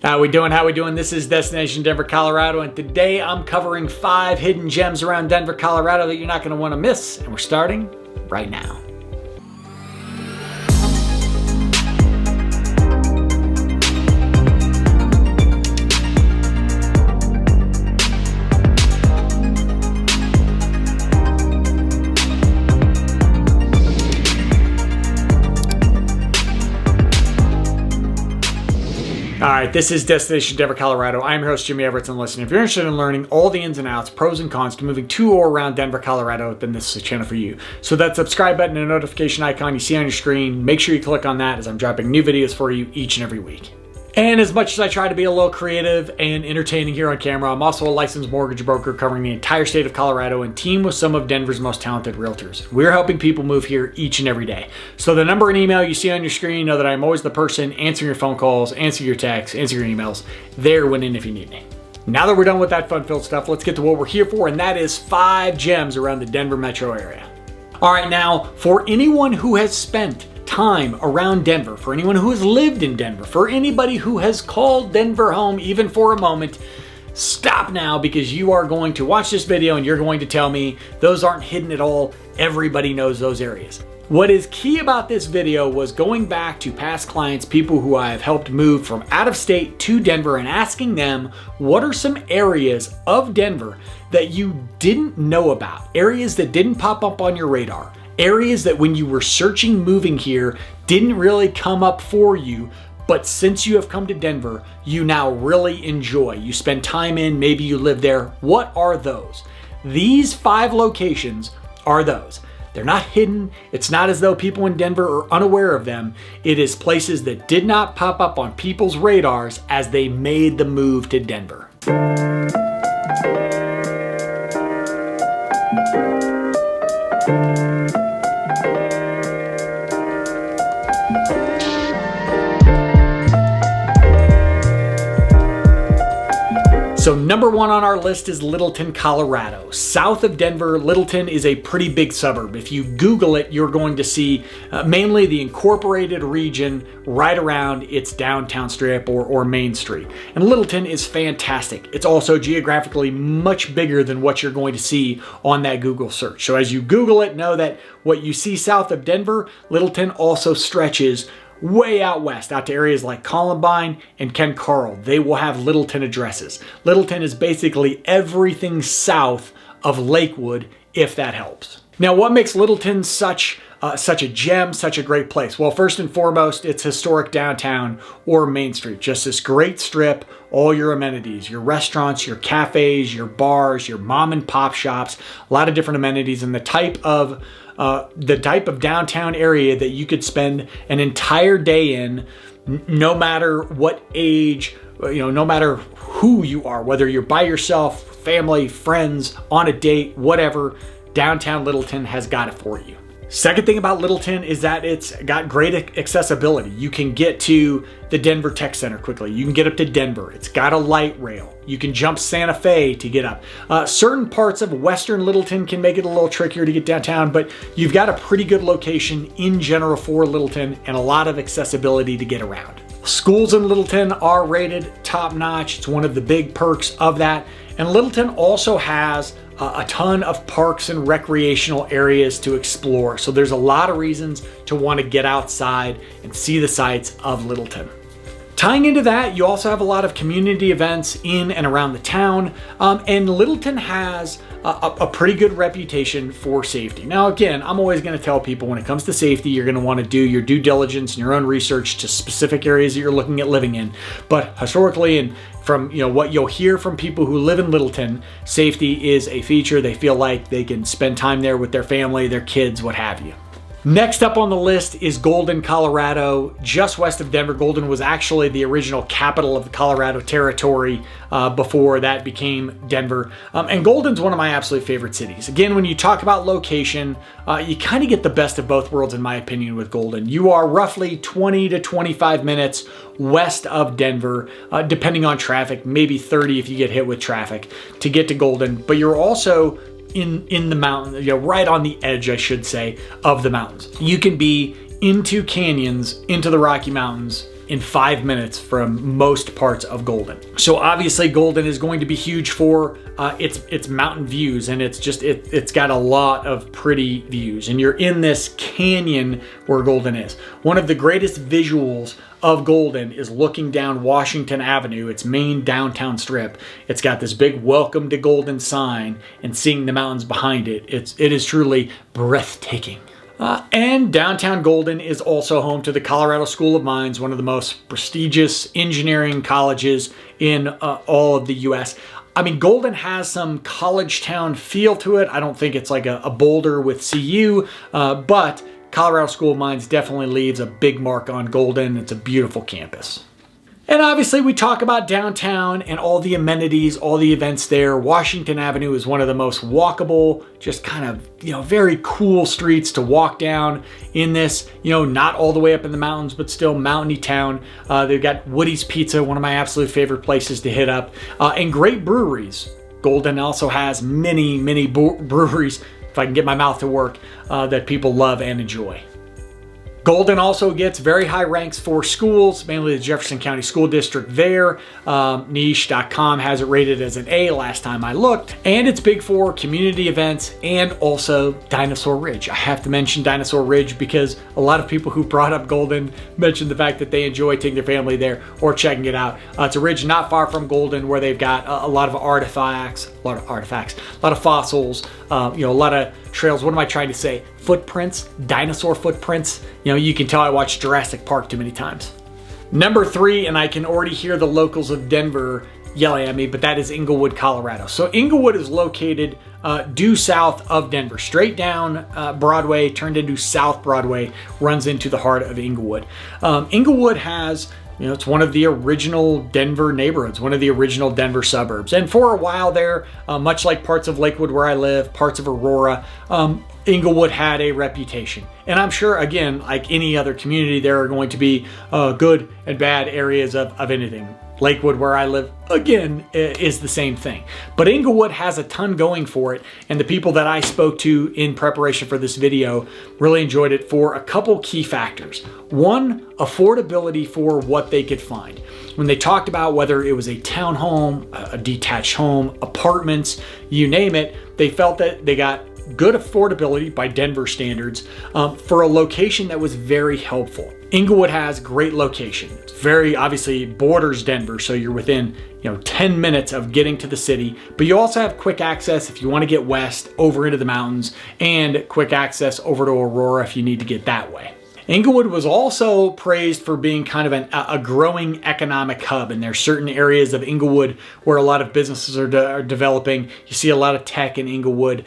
How we doing? This is Destination Denver, Colorado, and today I'm covering 5 hidden gems around Denver, Colorado that you're not going to want to miss, and we're starting right now. All right, this is Destination Denver, Colorado. I'm your host, Jimmy Everett, and listen, if you're interested in learning all the ins and outs, pros and cons to moving to or around Denver, Colorado, then this is a channel for you. So that subscribe button and notification icon you see on your screen, make sure you click on that as I'm dropping new videos for you each and every week. And as much as I try to be a little creative and entertaining here on camera, I'm also a licensed mortgage broker covering the entire state of Colorado and team with some of Denver's most talented realtors. We're helping people move here each and every day. So the number and email you see on your screen, know that I'm always the person answering your phone calls, answering your texts, answering your emails, there when and if you need me. Now that we're done with that fun-filled stuff, let's get to what we're here for, and that is 5 gems around the Denver metro area. All right, now, for anyone who has spent time around Denver, for anyone who has lived in Denver, for anybody who has called Denver home even for a moment, stop now, because you are going to watch this video and you're going to tell me those aren't hidden at all. Everybody knows those areas. What is key about this video was going back to past clients, people who I have helped move from out of state to Denver, and asking them what are some areas of Denver that you didn't know about, areas that didn't pop up on your radar, areas that when you were searching moving here didn't really come up for you, but since you have come to Denver, you now really enjoy. You spend time in, maybe you live there. What are those? These 5 locations are those. They're not hidden. It's not as though people in Denver are unaware of them. It is places that did not pop up on people's radars as they made the move to Denver. So number 1 on our list is Littleton, Colorado. South of Denver, Littleton is a pretty big suburb. If you Google it, you're going to see mainly the incorporated region right around its downtown strip or Main Street. And Littleton is fantastic. It's also geographically much bigger than what you're going to see on that Google search. So as you Google it, know that what you see south of Denver, Littleton also stretches way out west, out to areas like Columbine and Ken Carl. They will have Littleton addresses. Littleton is basically everything south of Lakewood, if that helps. Now, what makes Littleton such a gem, such a great place? Well, first and foremost, it's historic downtown or Main Street. Just this great strip, all your amenities, your restaurants, your cafes, your bars, your mom and pop shops, a lot of different amenities, and the type of downtown area that you could spend an entire day in, no matter what age, no matter who you are, whether you're by yourself, family, friends, on a date, whatever, downtown Littleton has got it for you. Second thing about Littleton is that it's got great accessibility. You can get to the Denver Tech Center quickly. You can get up to Denver. It's got a light rail. You can jump Santa Fe to get up. Certain parts of western Littleton can make it a little trickier to get downtown, but you've got a pretty good location in general for Littleton and a lot of accessibility to get around. Schools in Littleton are rated top notch. It's one of the big perks of that. And Littleton also has a ton of parks and recreational areas to explore. So there's a lot of reasons to want to get outside and see the sights of Littleton. Tying into that, you also have a lot of community events in and around the town, and Littleton has a pretty good reputation for safety. Now, again, I'm always going to tell people when it comes to safety, you're going to want to do your due diligence and your own research to specific areas that you're looking at living in. But historically, and from what you'll hear from people who live in Littleton, safety is a feature. They feel like they can spend time there with their family, their kids, what have you. Next up on the list is Golden, Colorado, just west of Denver. Golden was actually the original capital of the Colorado Territory before that became Denver. And Golden's one of my absolute favorite cities. Again, when you talk about location, you kind of get the best of both worlds, in my opinion, with Golden. You are roughly 20 to 25 minutes west of Denver, depending on traffic, maybe 30 if you get hit with traffic to get to Golden. But you're also in the mountain, right on the edge, I should say, of the mountains. You can be into canyons, into the Rocky Mountains in 5 minutes from most parts of Golden. So obviously Golden is going to be huge for its mountain views, and it's got a lot of pretty views, and you're in this canyon where Golden is. One of the greatest visuals of Golden is looking down Washington Avenue, its main downtown strip. It's got this big "Welcome to Golden" sign, and seeing the mountains behind it. It is truly breathtaking. And downtown Golden is also home to the Colorado School of Mines, one of the most prestigious engineering colleges in all of the U.S. I mean, Golden has some college town feel to it. I don't think it's like a Boulder with CU, but Colorado School of Mines definitely leaves a big mark on Golden. It's a beautiful campus. And obviously we talk about downtown and all the amenities, all the events there. Washington Avenue is one of the most walkable, just kind of, very cool streets to walk down in this, not all the way up in the mountains, but still mountainy town. They've got Woody's Pizza, one of my absolute favorite places to hit up, and great breweries. Golden also has many breweries, if I can get my mouth to work, that people love and enjoy. Golden also gets very high ranks for schools, mainly the Jefferson County School District there. Niche.com has it rated as an A last time I looked. And it's big for community events and also Dinosaur Ridge. I have to mention Dinosaur Ridge because a lot of people who brought up Golden mentioned the fact that they enjoy taking their family there or checking it out. It's a ridge not far from Golden where they've got a lot of artifacts, a lot of fossils, a lot of trails. What am I trying to say? Footprints, dinosaur footprints. You can tell I watched Jurassic Park too many times. Number 3, and I can already hear the locals of Denver yelling at me, but that is Englewood, Colorado. So Englewood is located due south of Denver, straight down Broadway, turned into South Broadway, runs into the heart of Englewood. Englewood has, it's one of the original Denver neighborhoods, one of the original Denver suburbs. And for a while there, much like parts of Lakewood where I live, parts of Aurora, Englewood had a reputation. And I'm sure, again, like any other community, there are going to be good and bad areas of anything. Lakewood, where I live, again, is the same thing. But Englewood has a ton going for it, and the people that I spoke to in preparation for this video really enjoyed it for a couple key factors. One, affordability for what they could find. When they talked about whether it was a townhome, a detached home, apartments, you name it, they felt that they got good affordability by Denver standards for a location that was very helpful. Englewood has great location. It's very obviously borders Denver, so you're within 10 minutes of getting to the city, but you also have quick access if you want to get west over into the mountains, and quick access over to Aurora if you need to get that way. Englewood was also praised for being kind of a growing economic hub, and there's certain areas of Englewood where a lot of businesses are developing. You see a lot of tech in Englewood.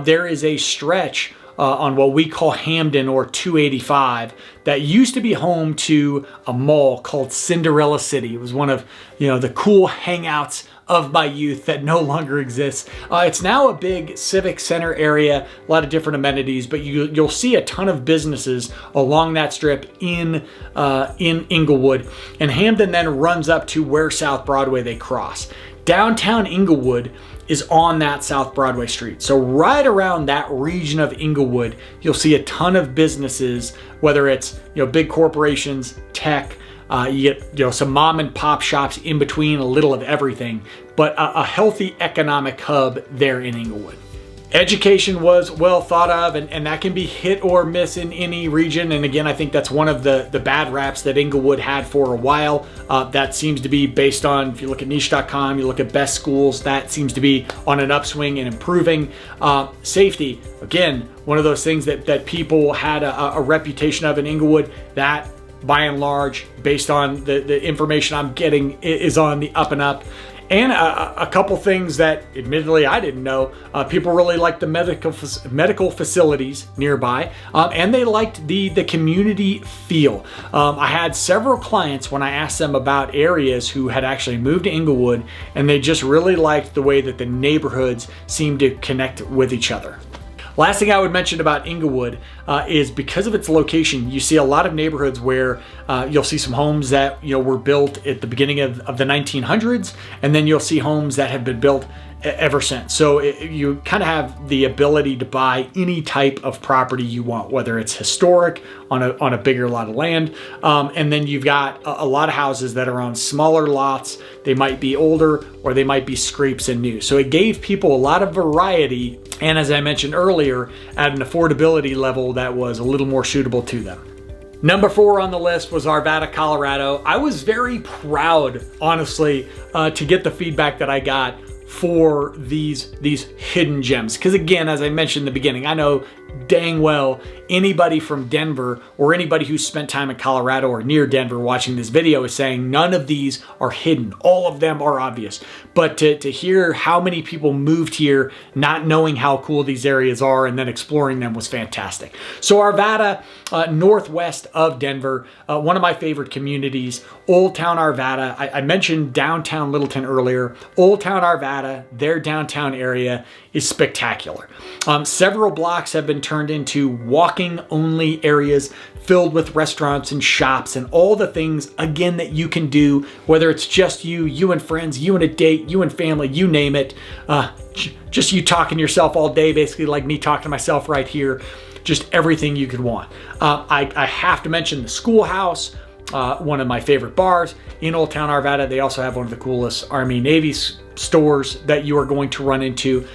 There is a stretch on what we call Hamden or 285 that used to be home to a mall called Cinderella City. It was one of the cool hangouts of my youth that no longer exists. It's now a big civic center area, a lot of different amenities, but you'll see a ton of businesses along that strip in Englewood. And Hamden then runs up to where South Broadway they cross. Downtown Englewood is on that South Broadway street. So right around that region of Englewood, you'll see a ton of businesses, whether it's big corporations, tech, you get some mom and pop shops in between, a little of everything, but a healthy economic hub there in Englewood. Education was well thought of, and that can be hit or miss in any region. And again, I think that's one of the bad raps that Englewood had for a while. That seems to be based on, if you look at niche.com, you look at best schools, that seems to be on an upswing and improving. Safety, again, one of those things that people had a reputation of in Englewood that by and large, based on the information I'm getting, is on the up and up. And a couple things that admittedly I didn't know. People really liked the medical facilities nearby, and they liked the community feel. I had several clients when I asked them about areas who had actually moved to Englewood, and they just really liked the way that the neighborhoods seemed to connect with each other. Last thing I would mention about Inglewood is because of its location, you see a lot of neighborhoods where you'll see some homes that were built at the beginning of the 1900s, and then you'll see homes that have been built ever since. So you kind of have the ability to buy any type of property you want, whether it's historic on a bigger lot of land, and then you've got a lot of houses that are on smaller lots. They might be older or they might be scrapes and new. So it gave people a lot of variety, and as I mentioned earlier, at an affordability level that was a little more suitable to them. Number 4 on the list was Arvada, Colorado. I was very proud, honestly, to get the feedback that I got for these hidden gems. Because again, as I mentioned in the beginning, I know dang well anybody from Denver or anybody who's spent time in Colorado or near Denver watching this video is saying none of these are hidden. All of them are obvious. But to hear how many people moved here not knowing how cool these areas are and then exploring them was fantastic. So Arvada, northwest of Denver, one of my favorite communities, Old Town Arvada. I mentioned downtown Littleton earlier. Old Town Arvada, their downtown area, is spectacular. Several blocks have been turned into walking only areas filled with restaurants and shops and all the things, again, that you can do, whether it's just you and friends, you and a date, you and family, you name it. Just you talking to yourself all day, basically like me talking to myself right here. Just everything you could want. I have to mention the Schoolhouse, one of my favorite bars in Old Town Arvada. They also have one of the coolest Army Navy stores that you are going to run into,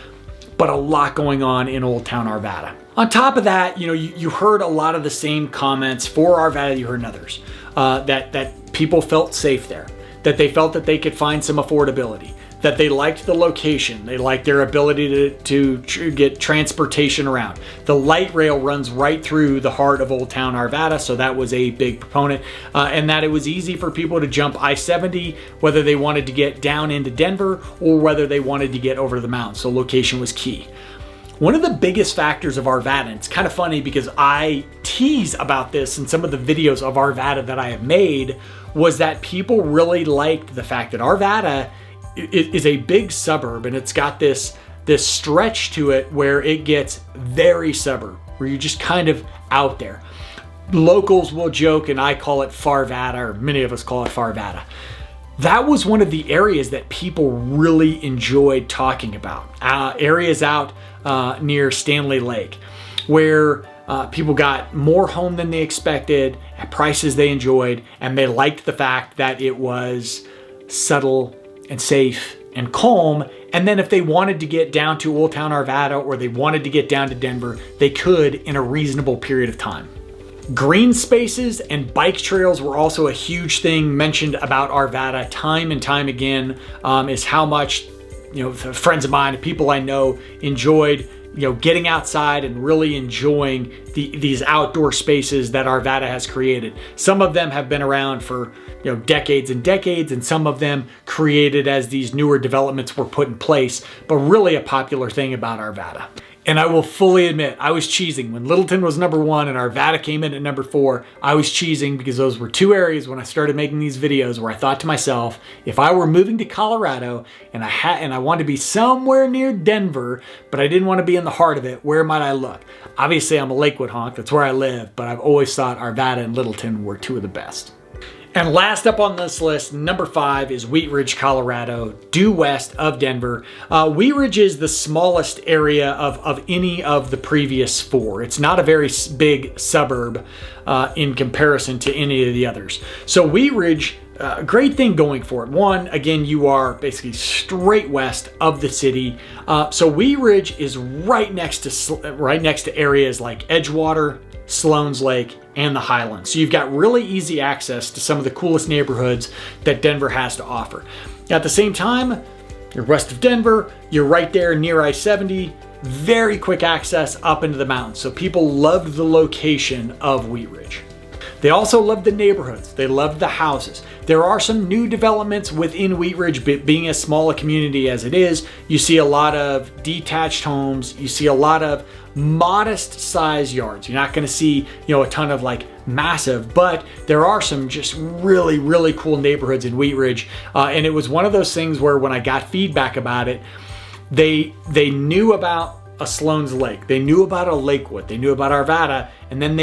but a lot going on in Old Town Arvada. On top of that, you heard a lot of the same comments for Arvada you heard in others, that people felt safe there, that they felt that they could find some affordability, that they liked the location, they liked their ability to get transportation around. The light rail runs right through the heart of Old Town Arvada, so that was a big proponent, and that it was easy for people to jump I-70, whether they wanted to get down into Denver or whether they wanted to get over to the mountains, so location was key. One of the biggest factors of Arvada, and it's kind of funny because I tease about this in some of the videos of Arvada that I have made, was that people really liked the fact that Arvada is a big suburb, and it's got this stretch to it where it gets very suburb, where you're just kind of out there. Locals will joke, and I call it Farvada, or many of us call it Farvada. That was one of the areas that people really enjoyed talking about. Areas out near Stanley Lake, where people got more home than they expected, at prices they enjoyed, and they liked the fact that it was subtle and safe and calm. And then if they wanted to get down to Old Town Arvada or they wanted to get down to Denver, they could in a reasonable period of time. Green spaces and bike trails were also a huge thing mentioned about Arvada time and time again, is how much friends of mine, people I know, enjoyed getting outside and really enjoying these outdoor spaces that Arvada has created. Some of them have been around for decades and decades, and some of them created as these newer developments were put in place, but really a popular thing about Arvada. And I will fully admit, I was cheesing. When Littleton was number 1 and Arvada came in at number 4, I was cheesing because those were two areas when I started making these videos where I thought to myself, if I were moving to Colorado and I wanted to be somewhere near Denver, but I didn't want to be in the heart of it, where might I look? Obviously, I'm a Lakewood honk. That's where I live, but I've always thought Arvada and Littleton were two of the best. And last up on this list, number 5 is Wheat Ridge, Colorado, due west of Denver. Wheat Ridge is the smallest area of any of the previous 4. It's not a very big suburb in comparison to any of the others. So Wheat Ridge, great thing going for it. One, again, you are basically straight west of the city. So Wheat Ridge is right next to areas like Edgewater, Sloan's Lake, and the Highlands. So you've got really easy access to some of the coolest neighborhoods that Denver has to offer. At the same time, you're west of Denver, you're right there near I-70, very quick access up into the mountains. So people loved the location of Wheat Ridge. They also loved the neighborhoods. They loved the houses. There are some new developments within Wheat Ridge, being as small a community as it is. You see a lot of detached homes. You see a lot of modest size yards. You're not going to see, a ton of like massive, but there are some just really, really cool neighborhoods in Wheat Ridge. And it was one of those things where when I got feedback about it, they knew about a Sloan's Lake. They knew about a Lakewood. They knew about Arvada. And then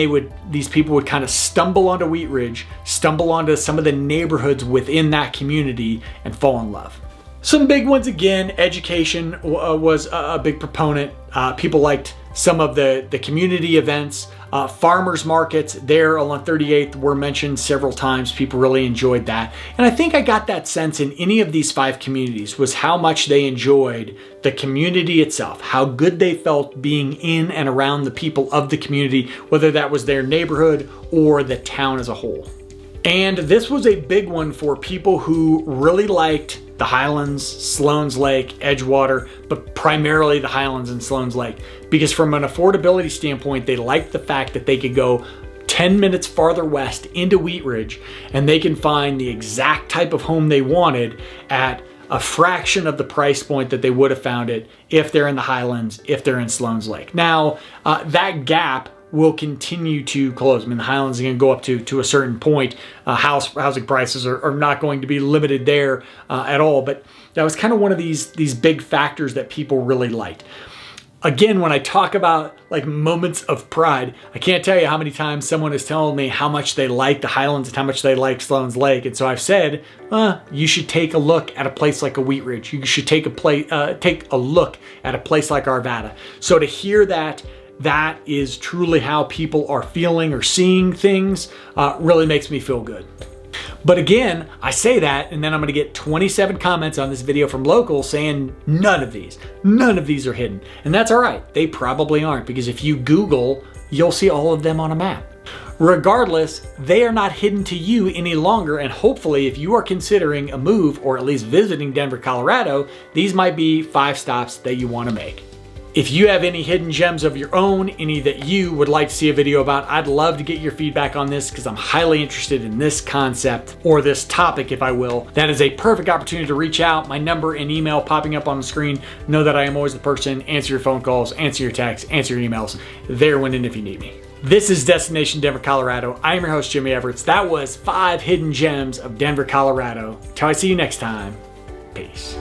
these people would kind of stumble onto Wheat Ridge, stumble onto some of the neighborhoods within that community and fall in love. Some big ones again, education was a big proponent. People liked some of the community events. Farmers markets there along 38th were mentioned several times. People really enjoyed that. And I think I got that sense in any of these 5 communities was how much they enjoyed the community itself, how good they felt being in and around the people of the community, whether that was their neighborhood or the town as a whole. And this was a big one for people who really liked the Highlands, Sloan's Lake, Edgewater, but primarily the Highlands and Sloan's Lake. Because from an affordability standpoint, they liked the fact that they could go 10 minutes farther west into Wheat Ridge and they can find the exact type of home they wanted at a fraction of the price point that they would have found it if they're in the Highlands, if they're in Sloan's Lake. Now, that gap will continue to close. I mean, the Highlands are going to go up to a certain point. Housing prices are not going to be limited there at all. But that was kind of one of these big factors that people really liked. Again, when I talk about like moments of pride, I can't tell you how many times someone has told me how much they like the Highlands and how much they like Sloan's Lake. And so I've said, you should take a look at a place like a Wheat Ridge. You should take a look at a place like Arvada. So to hear that is truly how people are feeling or seeing things really makes me feel good. But again, I say that, and then I'm going to get 27 comments on this video from locals saying none of these are hidden. And that's all right. They probably aren't, because if you Google, you'll see all of them on a map. Regardless, they are not hidden to you any longer, and hopefully if you are considering a move or at least visiting Denver, Colorado, these might be 5 stops that you want to make. If you have any hidden gems of your own, any that you would like to see a video about, I'd love to get your feedback on this because I'm highly interested in this concept, or this topic if I will. That is a perfect opportunity to reach out. My number and email popping up on the screen. Know that I am always the person. Answer your phone calls, answer your texts, answer your emails. There when and if you need me. This is Destination Denver, Colorado. I am your host, Jimmy Everett. That was 5 hidden gems of Denver, Colorado. Till I see you next time. Peace.